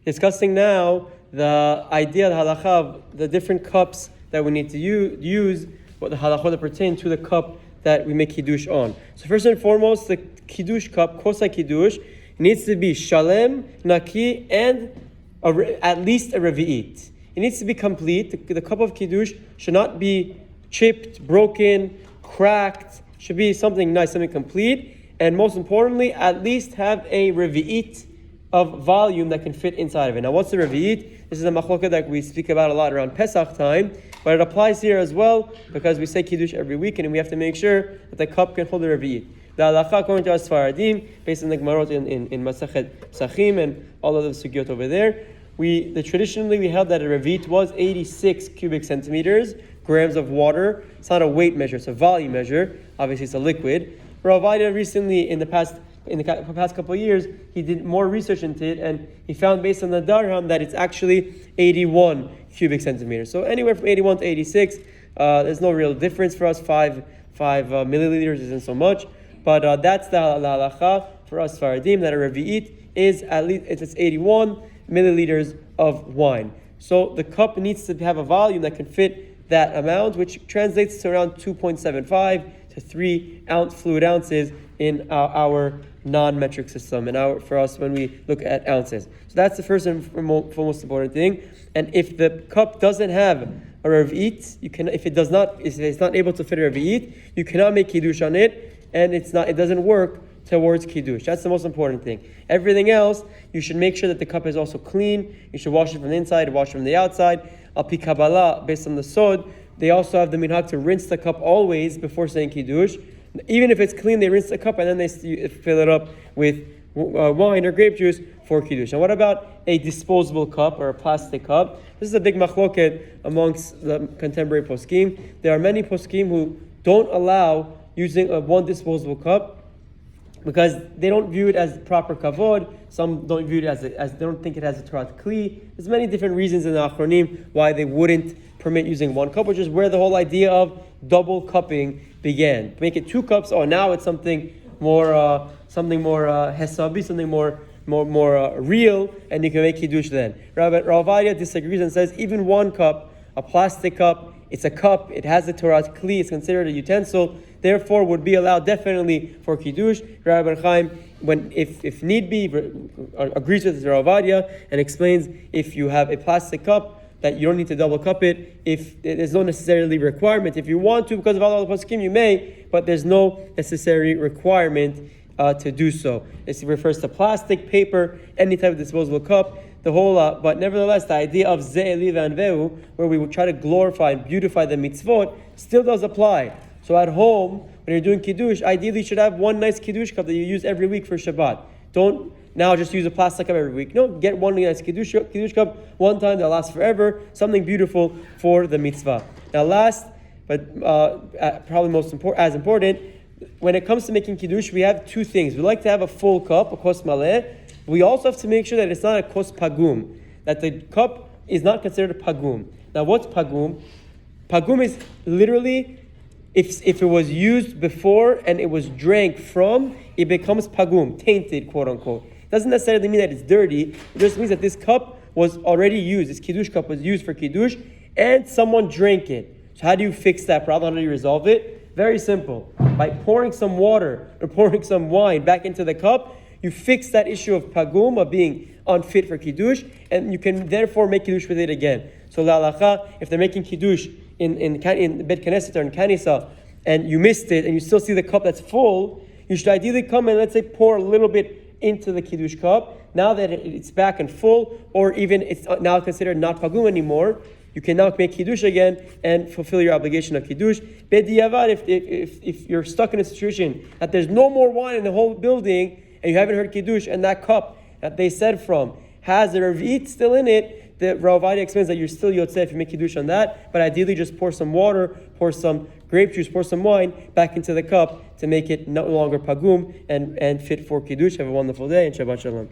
discussing now the idea, the halakha of the different cups that we need to use, what the halachot that pertain to the cup that we make Kiddush on. So first and foremost, the Kiddush cup, kosai Kiddush, needs to be shalem, naki, and at least a revi'it. It needs to be complete. The cup of Kiddush should not be chipped, broken, cracked. It should be something nice, something complete. And most importantly, at least have a revi'it of volume that can fit inside of it. Now, what's the revi'it? This is a machloka that we speak about a lot around Pesach time, but it applies here as well because we say Kiddush every week, and we have to make sure that the cup can hold the revi'it. The halakha according to us Sfaradim, based on the Gemarot in Masachet Psachim and all of the sugyot over there, traditionally we held that a revi'it was 86 cubic centimeters, grams of water. It's not a weight measure; it's a volume measure. Obviously, it's a liquid. Rav Vaida recently, in the past couple of years, he did more research into it, and he found based on the Darham that it's actually 81 cubic centimeters. So anywhere from 81 to 86, there's no real difference for us. 5 milliliters isn't so much, but that's the halacha for us Faradim, that a revi'it is at least it's 81 milliliters of wine. So the cup needs to have a volume that can fit that amount, which translates to around 2.75 to 3 fluid ounces in our non-metric system, and for us when we look at ounces. So that's the first and most important thing. And if the cup doesn't have a revi'it, if it's not able to fit a revi'it, you cannot make Kiddush on it, and it doesn't work towards Kiddush. That's the most important thing. Everything else, you should make sure that the cup is also clean. You should wash it from the inside, wash it from the outside. Al pi Kabbalah, based on the Sod, they also have the minhag to rinse the cup always before saying Kiddush. Even if it's clean, they rinse the cup and then they fill it up with wine or grape juice for Kiddush. Now, what about a disposable cup or a plastic cup? This is a big machloket amongst the contemporary poskim. There are many poskim who don't allow using one disposable cup because they don't view it as proper kavod. Some don't view it as they don't think it has a Torah kli. There's many different reasons in the Achronim why they wouldn't permit using one cup, which is where the whole idea of double cupping began. To make it 2 cups, now it's something more hesabi, something more real, and you can make Kiddush then. Rav Vaida disagrees and says even 1 cup, a plastic cup, it's a cup, it has the Torah kli, it's considered a utensil, therefore would be allowed definitely for Kiddush. Rabbi Chaim, if need be, agrees with Rav Vaida and explains if you have a plastic cup, that you don't need to double cup it. If there's no necessarily requirement, if you want to, because of all the poskim, you may, but there's no necessary requirement to do so. This refers to plastic, paper, any type of disposable cup. The whole, but nevertheless, the idea of ze'eli v'anvehu, where we would try to glorify and beautify the mitzvot, still does apply. So at home, when you're doing Kiddush, ideally you should have one nice Kiddush cup that you use every week for Shabbat. Don't now just use a plastic cup every week. No, get one nice Kiddush cup one time that'll last forever, something beautiful for the mitzvah. Now last, but probably as important, when it comes to making Kiddush, we have 2 things. We like to have a full cup, a kos maleh. We also have to make sure that it's not a kos pagum, that the cup is not considered a pagum. Now what's pagum? Pagum is literally, if it was used before and it was drank from, it becomes pagum, tainted, quote unquote. Doesn't necessarily mean that it's dirty. It just means that this cup was already used. This Kiddush cup was used for Kiddush, and someone drank it. So how do you fix that problem? How do you resolve it? Very simple. By pouring some water or pouring some wine back into the cup, you fix that issue of pagum, of being unfit for Kiddush, and you can therefore make Kiddush with it again. So la'alacha, if they're making Kiddush in Bet Knesset or in Kanisa, and you missed it, and you still see the cup that's full, you should ideally come and, let's say, pour a little bit into the Kiddush cup. Now that it's back and full, or even it's now considered not pagum anymore, you can now make Kiddush again and fulfill your obligation of Kiddush. B'diavad, if you're stuck in a situation that there's no more wine in the whole building, and you haven't heard Kiddush, and that cup that they said from has the revi'it still in it, the Rav Vaida explains that you're still yotzeh if you make Kiddush on that, but ideally just pour some water, pour some grape juice, pour some wine back into the cup to make it no longer pagum and fit for Kiddush. Have a wonderful day and Shabbat Shalom.